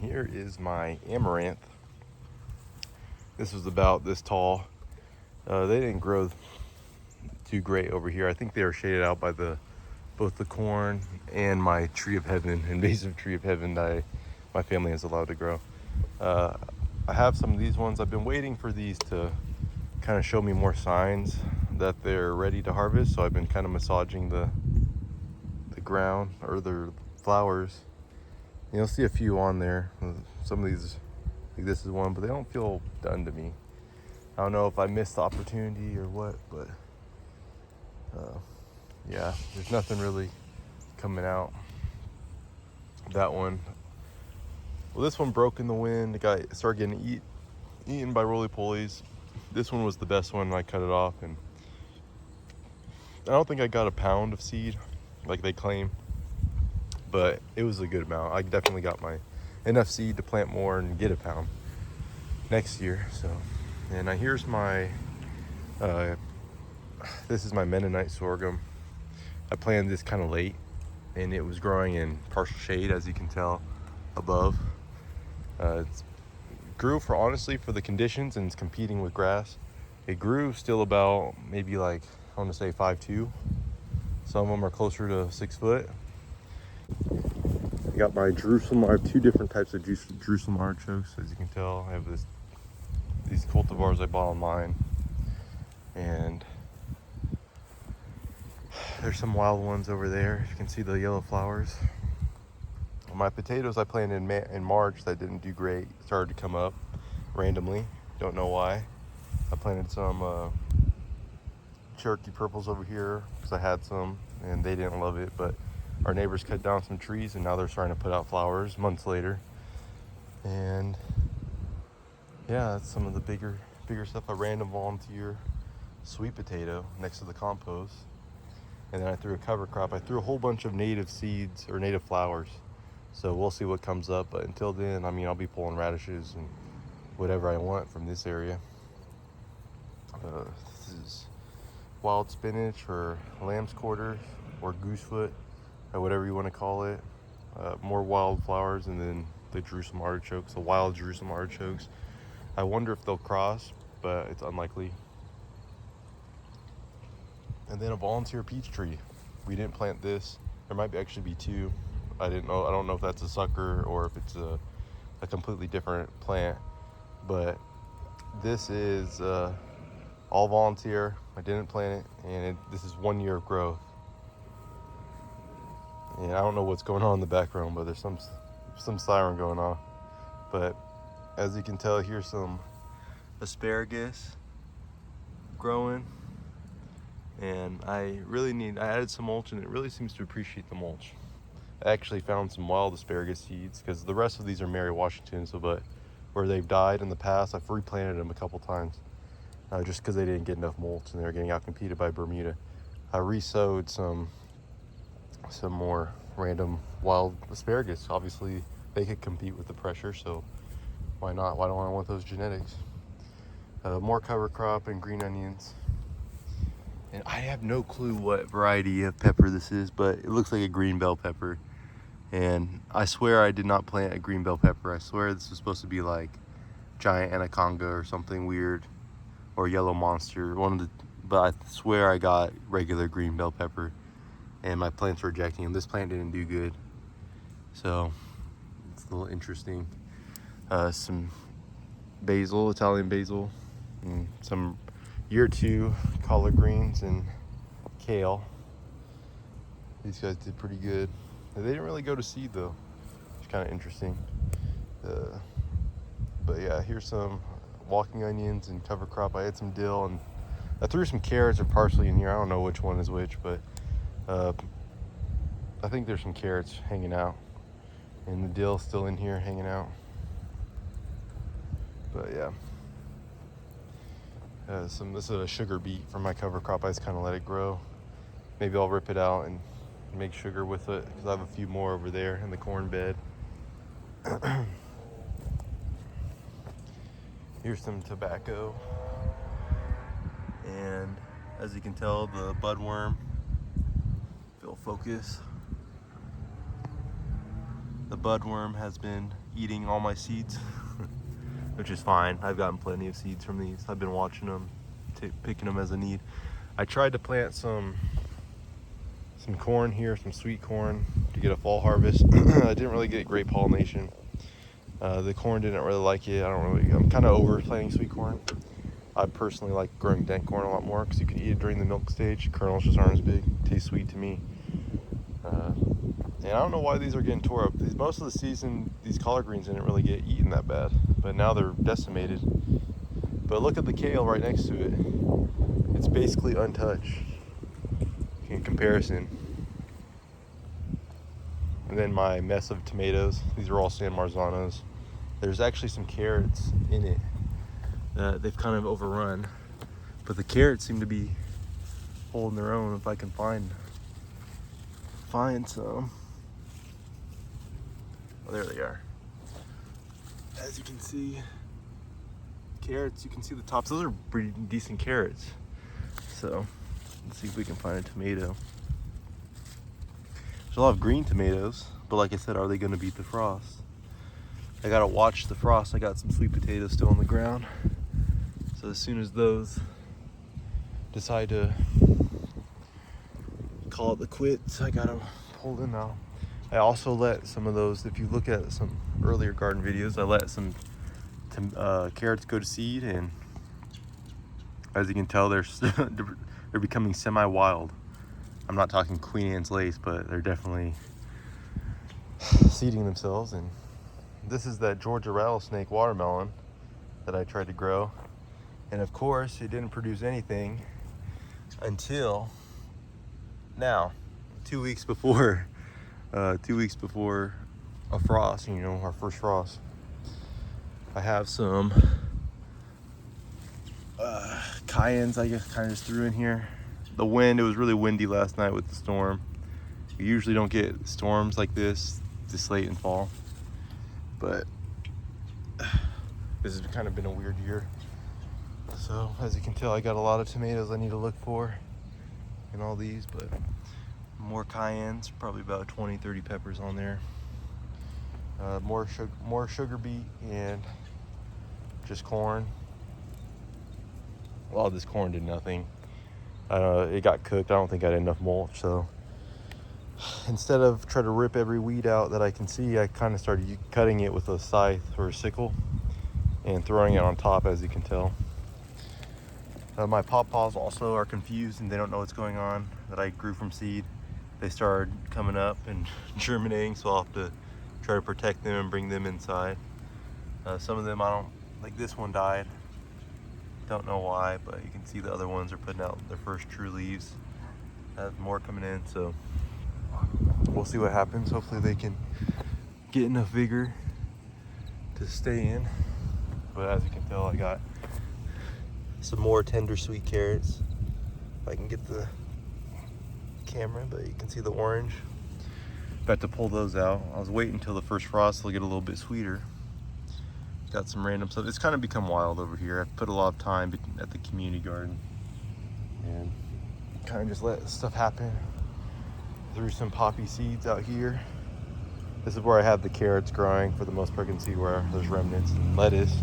here is my amaranth. This was about this tall. They didn't grow too great over here. I think they were shaded out by both the corn and my tree of heaven, invasive tree of heaven that my family is allowed to grow. I have some of these ones. I've been waiting for these to kind of show me more signs that they're ready to harvest. So I've been kind of massaging the ground or the flowers. You'll see a few on there. Some of these, like this is one, but they don't feel done to me. I don't know if I missed the opportunity or what, but yeah, there's nothing really coming out. That one, well, this one broke in the wind. It started getting eaten by roly-polies. This one was the best one. I cut it off, and I don't think I got a pound of seed like they claim, but it was a good amount. I definitely got enough seed to plant more and get a pound next year. So, and here's my this is my Mennonite sorghum. I planted this kind of late, and it was growing in partial shade, as you can tell above. It grew for the conditions, and it's competing with grass. It grew still about maybe like, I want to say 5'2". Some of them are closer to 6 foot. I got my Jerusalem. I have two different types of Jerusalem artichokes, as you can tell. I have these cultivars I bought online, and there's some wild ones over there. You can see the yellow flowers. My potatoes I planted in March that didn't do great started to come up randomly. Don't know why. I planted some Cherokee purples over here because I had some and they didn't love it, but our neighbors cut down some trees and now they're starting to put out flowers months later. And yeah, that's some of the bigger stuff. A random volunteer sweet potato next to the compost. And then I threw a cover crop. I threw a whole bunch of native seeds or native flowers. So we'll see what comes up. But until then, I mean, I'll be pulling radishes and whatever I want from this area. This is wild spinach or lamb's quarters or goosefoot, or whatever you want to call it. More wild flowers, and then the Jerusalem artichokes, the wild Jerusalem artichokes. I wonder if they'll cross, but it's unlikely. And then a volunteer peach tree. We didn't plant this. There might actually be two. I don't know if that's a sucker or if it's a completely different plant. But this is all volunteer. I didn't plant it, and this is 1 year of growth. And I don't know what's going on in the background, but there's some siren going on. But as you can tell, here's some asparagus growing. And I added some mulch, and it really seems to appreciate the mulch. I actually found some wild asparagus seeds because the rest of these are Mary Washington, but where they've died in the past, I've replanted them a couple times just because they didn't get enough mulch and they were getting outcompeted by Bermuda. I re-sowed some more random wild asparagus. Obviously, they could compete with the pressure, so why not? Why don't I want those genetics? More cover crop and green onions. And I have no clue what variety of pepper this is, but it looks like a green bell pepper. And I swear I did not plant a green bell pepper. I swear this was supposed to be like giant anaconda or something weird, or yellow monster. But I swear I got regular green bell pepper, and my plants were rejecting them. This plant didn't do good, so it's a little interesting. Some basil, Italian basil, and some year 2 collard greens and kale. These guys did pretty good. They didn't really go to seed though, which is kind of interesting. But yeah, here's some walking onions and cover crop. I had some dill, and I threw some carrots or parsley in here. I don't know which one is which, but I think there's some carrots hanging out, and the dill still in here hanging out. But yeah. This is a sugar beet from my cover crop. I just kind of let it grow. Maybe I'll rip it out and make sugar with it because I have a few more over there in the corn bed. Here's some tobacco. And as you can tell, the budworm, if it'll focus, The budworm has been eating all my seeds, which is fine. I've gotten plenty of seeds from these. I've been watching them, picking them as a need. I tried to plant some corn here, some sweet corn, to get a fall harvest. I didn't really get great pollination. The corn didn't really like it. I'm kind of over planting sweet corn. I personally like growing dent corn a lot more because you can eat it during the milk stage. Kernels just aren't as big. Tastes sweet to me. And I don't know why these are getting tore up. Most of the season, these collard greens didn't really get eaten that bad, but now they're decimated. But look at the kale right next to it. It's basically untouched in comparison. And then my mess of tomatoes. These are all San Marzanos. There's actually some carrots in it that they've kind of overrun, but the carrots seem to be holding their own if I can find some. Oh, there they are. As you can see, carrots, you can see the tops. Those are pretty decent carrots. So let's see if we can find a tomato. There's a lot of green tomatoes, but like I said, are they going to beat the frost? I gotta watch the frost. I got some sweet potatoes still on the ground. So as soon as those decide to call it the quits, I gotta pull them out. I also let some of those, if you look at some earlier garden videos, I let some carrots go to seed, and as you can tell, they're becoming semi-wild. I'm not talking Queen Anne's lace, but they're definitely seeding themselves. And this is that Georgia rattlesnake watermelon that I tried to grow. And of course, it didn't produce anything until now, 2 weeks before a frost, our first frost. I have some cayennes I guess kind of just threw in here. The wind, it was really windy last night with the storm. We usually don't get storms like this late in fall, but this has kind of been a weird year. So as you can tell, I got a lot of tomatoes I need to look for in all these, but more cayennes, probably about 20-30 peppers on there. More sugar beet and just corn. A lot of this corn did nothing. It got cooked. I don't think I had enough mulch, so instead of try to rip every weed out that I can see, I kind of started cutting it with a scythe or a sickle and throwing it on top, as you can tell. My pawpaws also are confused and they don't know what's going on, that I grew from seed. They started coming up and germinating, so I'll have to try to protect them and bring them inside. Some of them, like this one died. Don't know why, but you can see the other ones are putting out their first true leaves. I have more coming in, so we'll see what happens. Hopefully they can get enough vigor to stay in. But as you can tell, I got some more tender sweet carrots. If I can get the camera, but you can see the orange. About to pull those out. I was waiting until the first frost, they'll get a little bit sweeter. Got some random stuff. It's kind of become wild over here. I've put a lot of time at the community garden and kind of just let stuff happen. Threw some poppy seeds out here. This is where I have the carrots growing. For the most part, you can see where there's remnants and lettuce.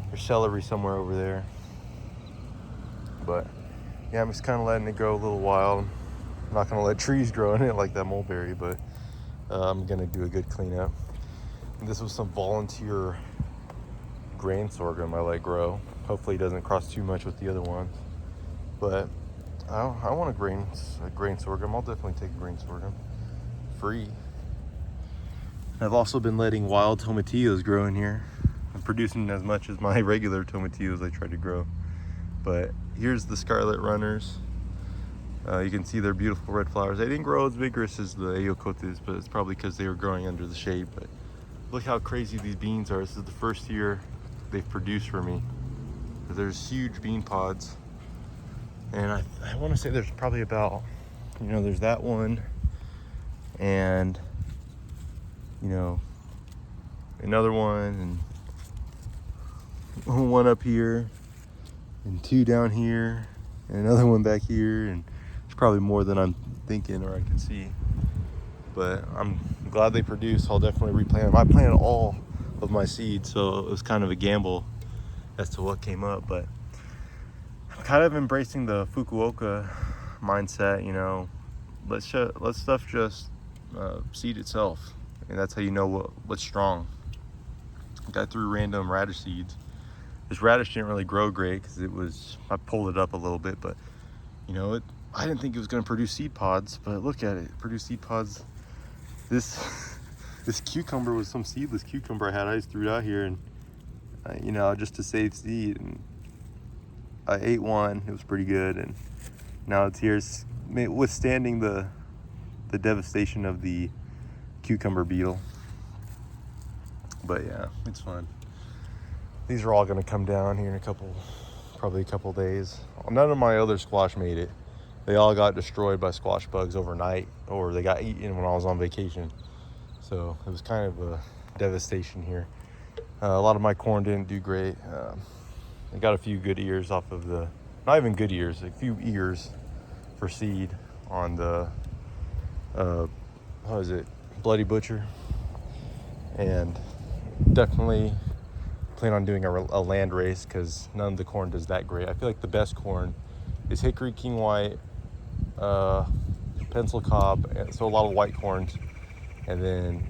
There's celery somewhere over there. But yeah, I'm just kind of letting it grow a little wild. I'm not going to let trees grow in it like that mulberry, but I'm going to do a good cleanup. And this was some volunteer grain sorghum I let grow. Hopefully it doesn't cross too much with the other ones. But I want a grain sorghum. I'll definitely take a grain sorghum. Free. I've also been letting wild tomatillos grow in here. I'm producing as much as my regular tomatillos I try to grow. But here's the scarlet runners. You can see their beautiful red flowers. They didn't grow as vigorous as the Ayocotes, but it's probably because they were growing under the shade. But look how crazy these beans are. This is the first year they've produced for me. There's huge bean pods. And I want to say there's probably about, there's that one and, another one and one up here and two down here and another one back here. And it's probably more than I'm thinking or I can see. But I'm glad they produce. I'll definitely replant them. I planted all of my seeds, so it was kind of a gamble as to what came up, but I'm kind of embracing the Fukuoka mindset, you know, let stuff just seed itself, and that's how you know what's strong. Like I threw random radish seeds. This radish didn't really grow great because I pulled it up a little bit, but you know, I didn't think it was going to produce seed pods, but look at it, produced seed pods. This this cucumber was some seedless cucumber I had. I just threw it out here, and you know, just to save seed, and I ate one. It was pretty good, and now it's here, withstanding the devastation of the cucumber beetle. But yeah, it's fun. These are all going to come down here in probably a couple days. None of my other squash made it. They all got destroyed by squash bugs overnight, or they got eaten when I was on vacation. So it was kind of a devastation here. A lot of my corn didn't do great. I got a few good ears off of not even good ears, a few ears for seed on the, Bloody Butcher. And definitely plan on doing a land race because none of the corn does that great. I feel like the best corn is Hickory King White, Pencil Cobb, so a lot of white corns. And then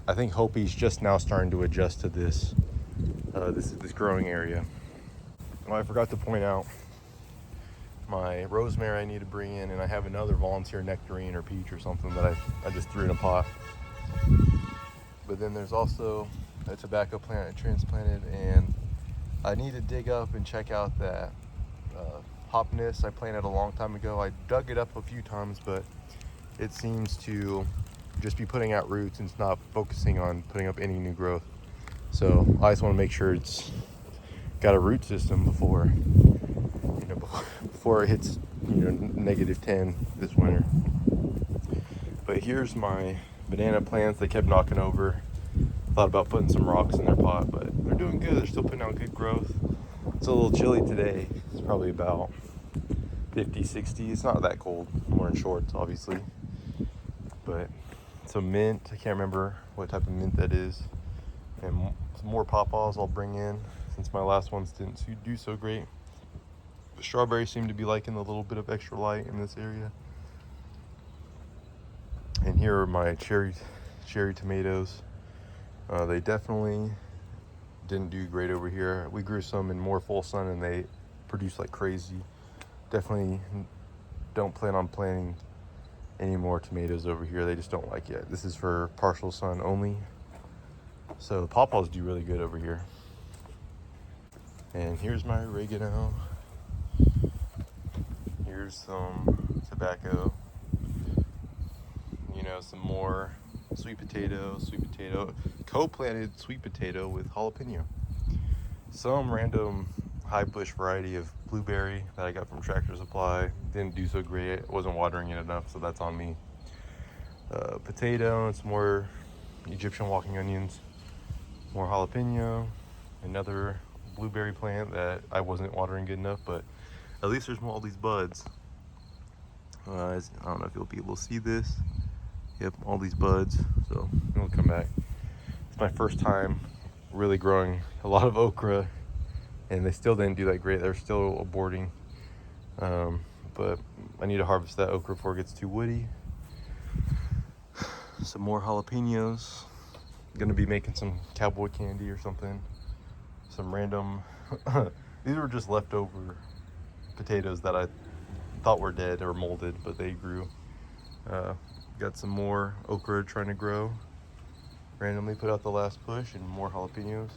I think Hopi's just now starting to adjust to this growing area. I forgot to point out my rosemary I need to bring in, and I have another volunteer nectarine or peach or something that I just threw in a pot. But then there's also a tobacco plant I transplanted, and I need to dig up and check out that Hopness I planted a long time ago. I dug it up a few times, but it seems to just be putting out roots and it's not focusing on putting up any new growth. So I just want to make sure it's got a root system before it hits, -10 this winter. But here's my banana plants. They kept knocking over. Thought about putting some rocks in their pot, but they're doing good. They're still putting out good growth. It's a little chilly today. It's probably about 50, 60. It's not that cold. I'm wearing shorts, obviously. But some mint. I can't remember what type of mint that is. And some more pawpaws I'll bring in since my last ones didn't do so great. The strawberries seem to be liking a little bit of extra light in this area. And here are my cherry tomatoes. They definitely didn't do great over here. We grew some in more full sun and they produced like crazy. Definitely don't plan on planting any more tomatoes over here. They just don't like it. This is for partial sun only. So the pawpaws do really good over here. And here's my oregano. Here's some tobacco. Some more sweet potato, co-planted sweet potato with jalapeno. Some random high bush variety of blueberry that I got from Tractor Supply. Didn't do so great. I wasn't watering it enough, so that's on me. Potato and some more Egyptian walking onions. More jalapeno. Another blueberry plant that I wasn't watering good enough, but at least there's all these buds. I don't know if you'll be able to see this. Yep, all these buds. So we'll come back. It's my first time really growing a lot of okra, and they still didn't do that great. They're still aborting. But I need to harvest that okra before it gets too woody. Some more jalapenos. Gonna be making some cowboy candy or something. Some random, these were just leftover potatoes that I thought were dead or molded, but they grew. Got some more okra trying to grow. Randomly put out the last push, and more jalapenos.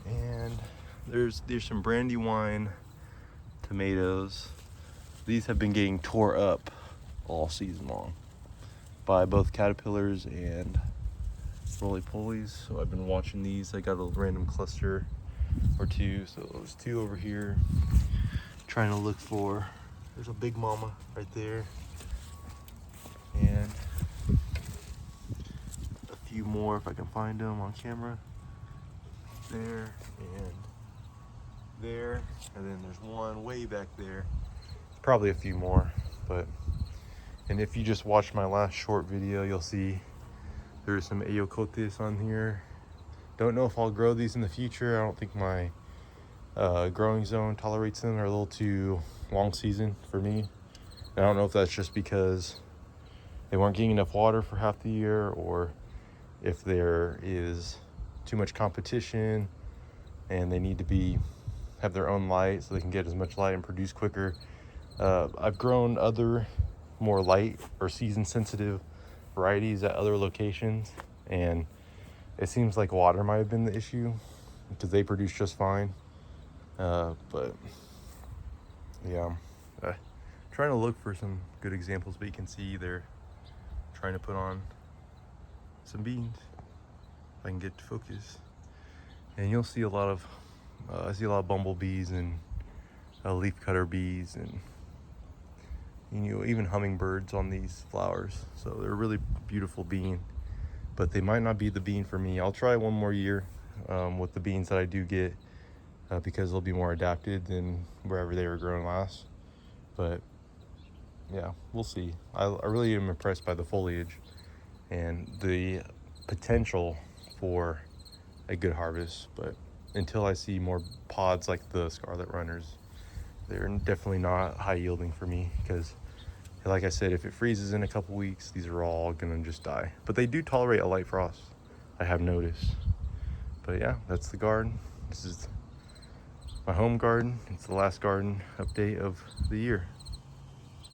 And there's some Brandywine tomatoes. These have been getting tore up all season long by both caterpillars and roly-polies. So I've been watching these. I got a random cluster or two. So there's two over here. Trying to look for. There's a big mama right there. And a few more if I can find them on camera. There and there, and then there's one way back there. Probably a few more, and if you just watched my last short video, you'll see There's some Eucotis on here. Don't know if I'll grow these in the future. I don't think my growing zone tolerates them. They're a little too long season for me. I don't know if that's just because they weren't getting enough water for half the year, or if there is too much competition and they need to have their own light so they can get as much light and produce quicker. I've grown other more light or season sensitive varieties at other locations, and it seems like water might have been the issue because they produce just fine. But yeah, trying to look for some good examples, but you can see they're trying to put on some beans. If I can get to focus, and you'll see a lot of I see a lot of bumblebees and leafcutter bees, and even hummingbirds on these flowers. So they're a really beautiful bean, but they might not be the bean for me. I'll try one more year with the beans that I do get, because they'll be more adapted than wherever they were grown last. But yeah, we'll see. I really am impressed by the foliage and the potential for a good harvest. But until I see more pods like the Scarlet Runners, they're definitely not high yielding for me, because like I said, if it freezes in a couple weeks, these are all gonna just die. But they do tolerate a light frost, I have noticed. But yeah, that's the garden. This is my home garden. It's the last garden update of the year.